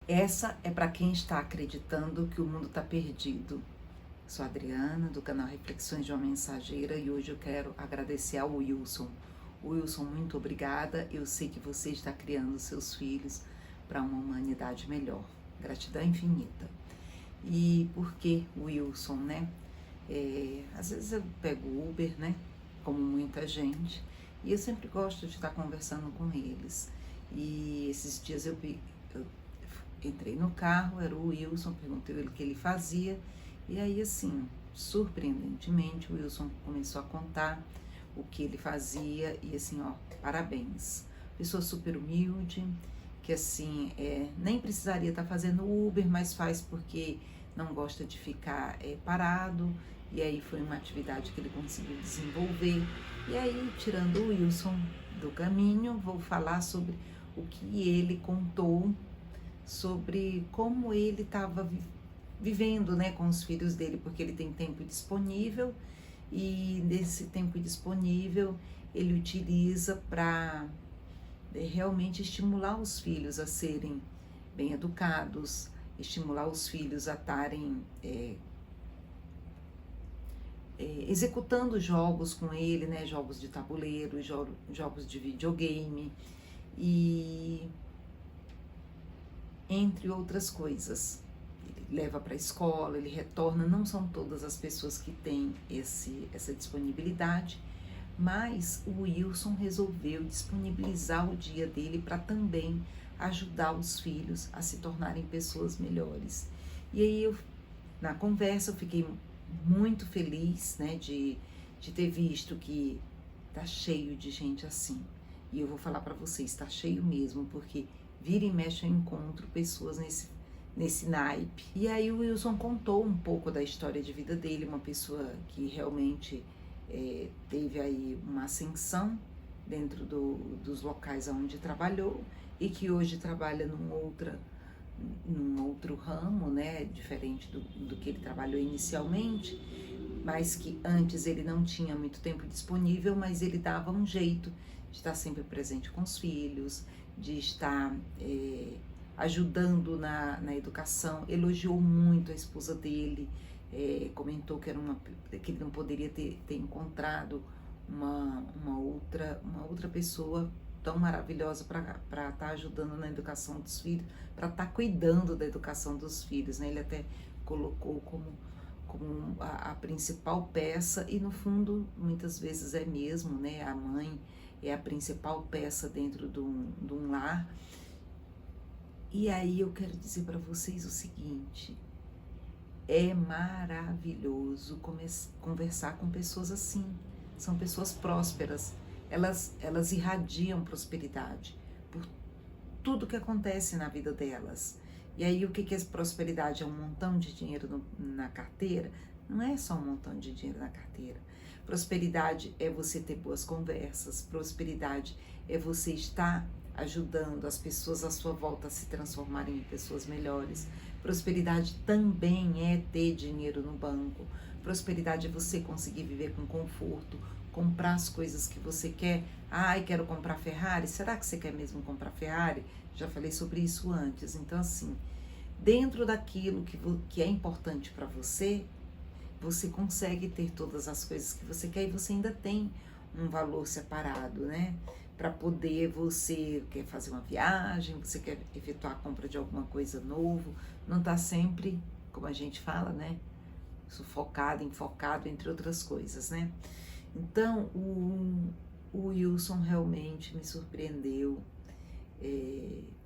Essa é para quem está acreditando que o mundo está perdido. Sou a Adriana, do canal Reflexões de uma Mensageira, e hoje eu quero agradecer ao Wilson. Wilson, muito obrigada. Eu sei que você está criando seus filhos para uma humanidade melhor. Gratidão infinita. E por que Wilson, né? Às vezes eu pego Uber, né? Como muita gente, e eu sempre gosto de estar conversando com eles. E esses dias eu entrei no carro, era o Wilson, perguntei ele o que ele fazia, e aí assim, surpreendentemente, o Wilson começou a contar o que ele fazia, e assim, ó, parabéns. Pessoa super humilde, que assim, nem precisaria estar fazendo Uber, mas faz porque não gosta de ficar parado, e aí foi uma atividade que ele conseguiu desenvolver. E aí, tirando o Wilson do caminho, vou falar sobre o que ele contou sobre como ele estava vivendo, né, com os filhos dele, porque ele tem tempo disponível, e nesse tempo disponível ele utiliza para realmente estimular os filhos a serem bem educados, estimular os filhos a estarem executando jogos com ele, né, jogos de tabuleiro, jogos de videogame, e entre outras coisas. Ele leva para a escola, ele retorna. Não são todas as pessoas que têm essa disponibilidade, mas o Wilson resolveu disponibilizar o dia dele para também ajudar os filhos a se tornarem pessoas melhores. E aí, na conversa, eu fiquei muito feliz, né, de ter visto que tá cheio de gente assim. E eu vou falar para vocês, tá cheio mesmo, porque vira e mexe eu encontro pessoas nesse naipe. E aí o Wilson contou um pouco da história de vida dele, uma pessoa que realmente teve aí uma ascensão dentro dos locais onde trabalhou, e que hoje trabalha num outro ramo, né, diferente do que ele trabalhou inicialmente, mas que antes ele não tinha muito tempo disponível, mas ele dava um jeito de estar sempre presente com os filhos, de estar ajudando na educação. Elogiou muito a esposa dele, comentou que que ele não poderia ter encontrado uma outra pessoa tão maravilhosa para estar ajudando na educação dos filhos, para estar cuidando da educação dos filhos, né? Ele até colocou como a principal peça, e no fundo muitas vezes é mesmo, né? A mãe é a principal peça dentro de um lar. E aí eu quero dizer para vocês o seguinte: é maravilhoso conversar com pessoas assim. São pessoas prósperas, elas irradiam prosperidade por tudo que acontece na vida delas. E aí o que é prosperidade? É um montão de dinheiro na carteira? Não é só um montão de dinheiro na carteira. Prosperidade é você ter boas conversas, prosperidade é você estar ajudando as pessoas à sua volta a se transformarem em pessoas melhores. Prosperidade também é ter dinheiro no banco. Prosperidade é você conseguir viver com conforto, comprar as coisas que você quer. Ai, quero comprar Ferrari. Será que você quer mesmo comprar Ferrari? Já falei sobre isso antes. Então, assim, dentro daquilo que é importante para você, você consegue ter todas as coisas que você quer, e você ainda tem um valor separado, né? Para poder, você quer fazer uma viagem, você quer efetuar a compra de alguma coisa novo, não tá sempre, como a gente fala, né? Sufocado, enfocado, entre outras coisas, né? Então, o Wilson realmente me surpreendeu.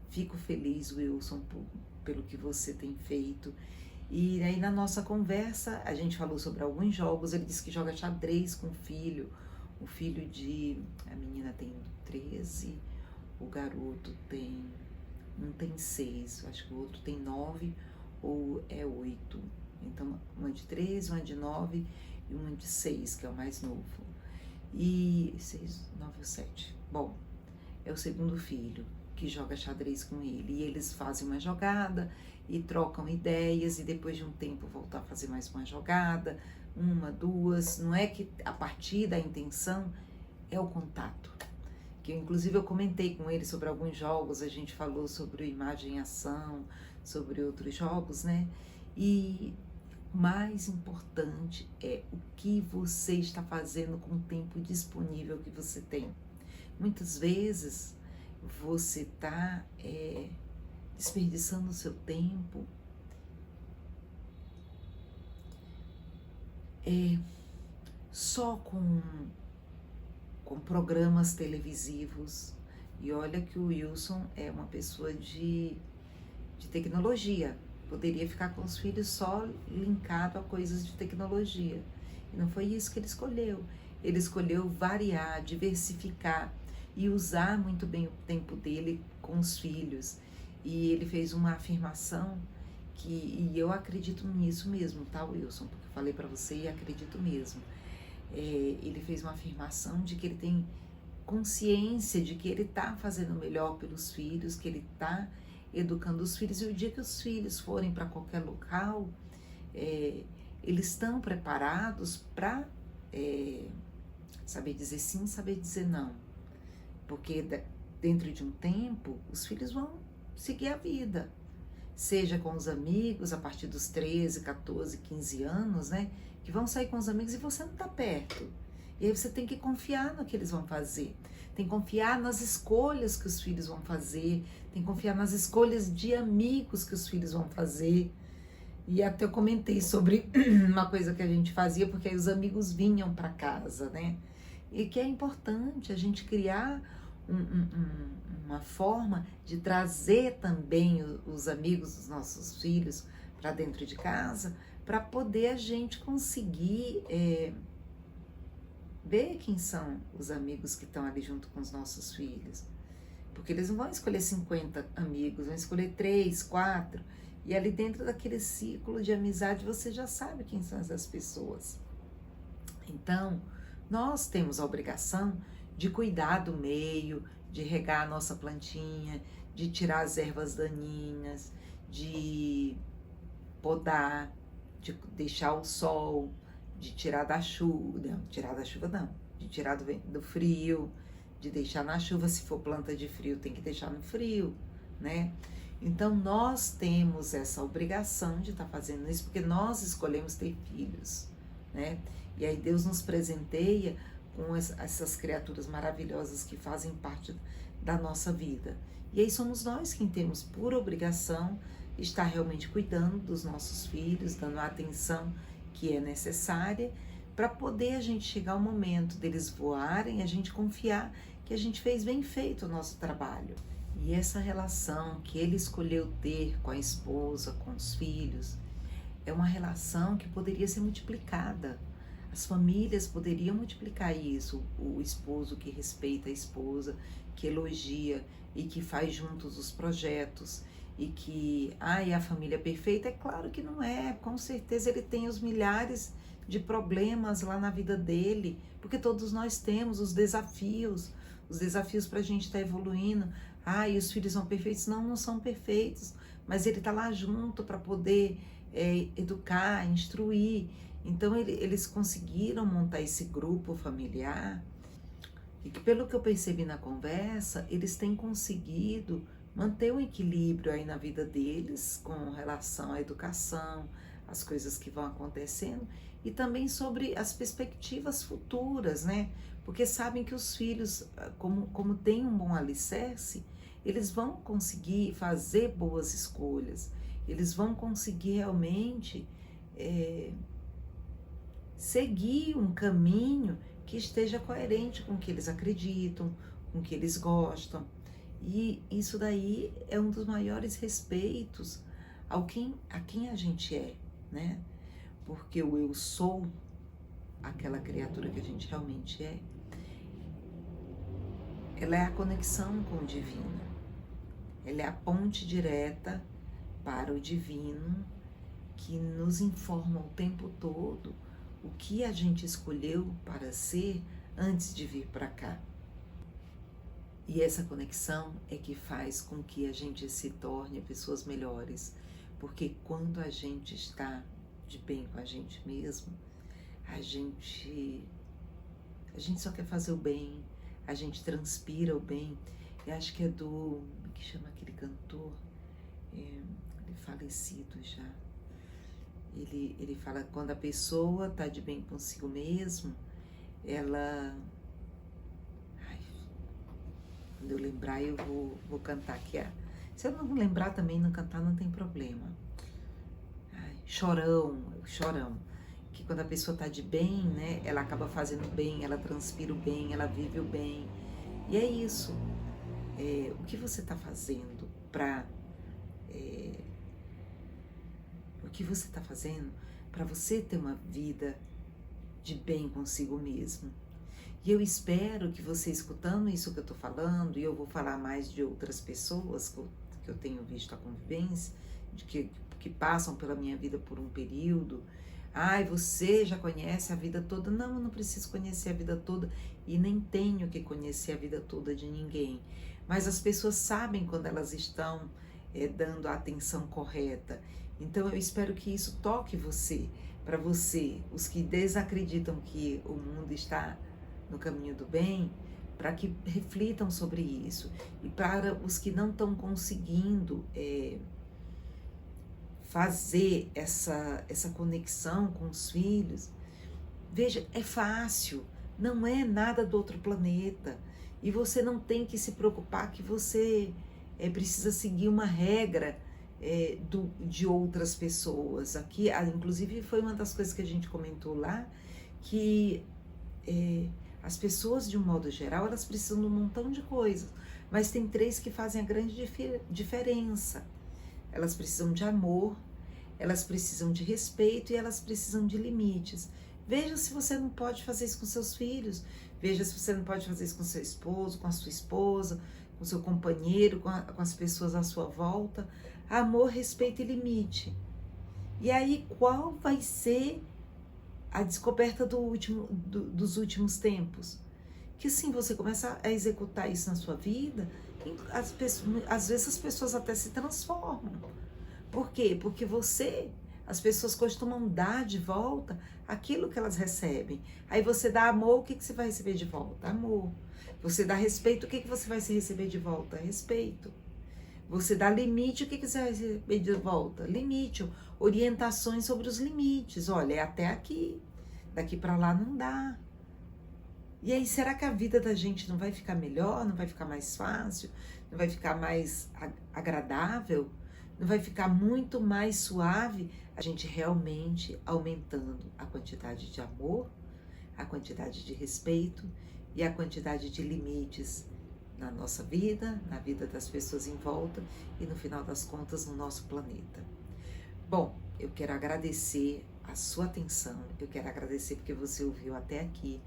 Fico feliz, Wilson, pelo que você tem feito. E aí, na nossa conversa, a gente falou sobre alguns jogos. Ele disse que joga xadrez com o filho a menina tem 13, o garoto um tem 6, acho que o outro tem 9 ou é 8. Então, uma de 13, uma de 9 e uma de 6, que é o mais novo. E 6, 9 ou 7. Bom, é o segundo filho que joga xadrez com ele. E eles fazem uma jogada e trocam ideias, e depois de um tempo voltar a fazer mais uma jogada, uma, duas. Não é que a partir da intenção é o contato. Que inclusive eu comentei com ele sobre alguns jogos, a gente falou sobre imagem e ação, sobre outros jogos, né? E o mais importante é o que você está fazendo com o tempo disponível que você tem. Muitas vezes você está desperdiçando o seu tempo só com programas televisivos. E olha que o Wilson é uma pessoa de tecnologia. Poderia ficar com os filhos só linkado a coisas de tecnologia. E não foi isso que ele escolheu. Ele escolheu variar, diversificar e usar muito bem o tempo dele com os filhos. E ele fez uma afirmação e eu acredito nisso mesmo, tá, Wilson? Porque eu falei para você e acredito mesmo. Ele fez uma afirmação de que ele tem consciência de que ele está fazendo o melhor pelos filhos, que ele está educando os filhos, e o dia que os filhos forem para qualquer local, eles estão preparados para saber dizer sim, saber dizer não, porque dentro de um tempo os filhos vão seguir a vida, seja com os amigos a partir dos 13, 14, 15 anos, né, que vão sair com os amigos e você não está perto. E aí você tem que confiar no que eles vão fazer, tem que confiar nas escolhas que os filhos vão fazer, tem que confiar nas escolhas de amigos que os filhos vão fazer. E até eu comentei sobre uma coisa que a gente fazia, porque aí os amigos vinham para casa, né? E que é importante a gente criar uma forma de trazer também os amigos dos nossos filhos para dentro de casa, para poder a gente conseguir ver quem são os amigos que estão ali junto com os nossos filhos. Porque eles não vão escolher 50 amigos, vão escolher 3, 4. E ali dentro daquele ciclo de amizade você já sabe quem são essas pessoas. Então, nós temos a obrigação de cuidar do meio, de regar a nossa plantinha, de tirar as ervas daninhas, de podar, de deixar o sol, de tirar da chuva, de tirar do frio, de deixar na chuva. Se for planta de frio, tem que deixar no frio, né? Então, nós temos essa obrigação de estar fazendo isso, porque nós escolhemos ter filhos, né? E aí Deus nos presenteia com essas criaturas maravilhosas que fazem parte da nossa vida. E aí somos nós quem temos por obrigação estar realmente cuidando dos nossos filhos, dando a atenção que é necessária, para poder a gente chegar ao momento deles voarem, a gente confiar que a gente fez bem feito o nosso trabalho. E essa relação que ele escolheu ter com a esposa, com os filhos, é uma relação que poderia ser multiplicada. As famílias poderiam multiplicar isso, o esposo que respeita a esposa, que elogia e que faz juntos os projetos, e que, a família perfeita, é claro que não é, com certeza ele tem os milhares de problemas lá na vida dele, porque todos nós temos os desafios para a gente estar evoluindo. E os filhos são perfeitos? Não são perfeitos, mas ele está lá junto para poder educar, instruir. Então eles conseguiram montar esse grupo familiar, e que, pelo que eu percebi na conversa, eles têm conseguido manter um equilíbrio aí na vida deles com relação à educação, as coisas que vão acontecendo, e também sobre as perspectivas futuras, né? Porque sabem que os filhos, como têm um bom alicerce, eles vão conseguir fazer boas escolhas, eles vão conseguir realmente seguir um caminho que esteja coerente com o que eles acreditam, com o que eles gostam. E isso daí é um dos maiores respeitos a quem a gente é, né? Porque o eu sou, aquela criatura que a gente realmente é, ela é a conexão com o divino. Ela é a ponte direta para o divino, que nos informa o tempo todo o que a gente escolheu para ser antes de vir para cá. E essa conexão é que faz com que a gente se torne pessoas melhores, porque quando a gente está de bem com a gente mesmo, a gente só quer fazer o bem, a gente transpira o bem. Eu acho que é que chama aquele cantor, ele falecido já. Ele fala, quando a pessoa está de bem consigo mesmo, ela... Ai, quando eu lembrar, eu vou cantar aqui. Se eu não lembrar também, não cantar, não tem problema. Ai, chorão. Que quando a pessoa está de bem, né, ela acaba fazendo bem, ela transpira o bem, ela vive o bem. E é isso. O que você está fazendo para... o que você está fazendo para você ter uma vida de bem consigo mesmo. E eu espero que você, escutando isso que eu estou falando, e eu vou falar mais de outras pessoas que eu tenho visto a convivência, que passam pela minha vida por um período. Ai, você já conhece a vida toda. Não, eu não preciso conhecer a vida toda e nem tenho que conhecer a vida toda de ninguém. Mas as pessoas sabem quando elas estão dando a atenção correta. Então eu espero que isso toque você, para você, os que desacreditam que o mundo está no caminho do bem, para que reflitam sobre isso. E para os que não estão conseguindo fazer essa conexão com os filhos, veja, é fácil, não é nada do outro planeta. E você não tem que se preocupar que você precisa seguir uma regra de outras pessoas. Aqui, inclusive, foi uma das coisas que a gente comentou lá, que as pessoas, de um modo geral, elas precisam de um montão de coisas, mas tem 3 que fazem a grande diferença. Elas precisam de amor, elas precisam de respeito e elas precisam de limites. Veja se você não pode fazer isso com seus filhos, veja se você não pode fazer isso com seu esposo, com a sua esposa, com seu companheiro, com as pessoas à sua volta. Amor, respeito e limite. E aí, qual vai ser a descoberta dos últimos tempos? Que sim, você começa a executar isso na sua vida, às vezes as pessoas até se transformam. Por quê? Porque as pessoas costumam dar de volta aquilo que elas recebem. Aí você dá amor, o que você vai receber de volta? Amor. Você dá respeito, o que você vai receber de volta? Respeito. Você dá limite, o que você vai receber de volta? Limite. Orientações sobre os limites. Olha, é até aqui. Daqui para lá não dá. E aí, será que a vida da gente não vai ficar melhor? Não vai ficar mais fácil? Não vai ficar mais agradável? Não vai ficar muito mais suave? A gente realmente aumentando a quantidade de amor, a quantidade de respeito e a quantidade de limites na nossa vida, na vida das pessoas em volta e, no final das contas, no nosso planeta. Bom, eu quero agradecer a sua atenção, eu quero agradecer porque você ouviu até aqui.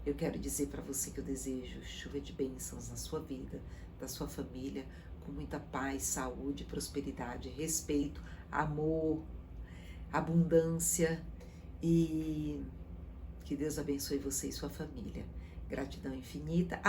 Eu quero dizer para você que eu desejo chuva de bênçãos na sua vida, da sua família, com muita paz, saúde, prosperidade, respeito, amor, abundância, e que Deus abençoe você e sua família. Gratidão infinita.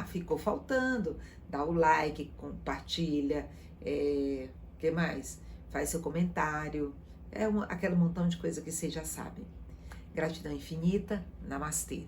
Ficou faltando. Dá o like, compartilha, que mais? Faz seu comentário. Aquele montão de coisa que vocês já sabem. Gratidão infinita. Namastê.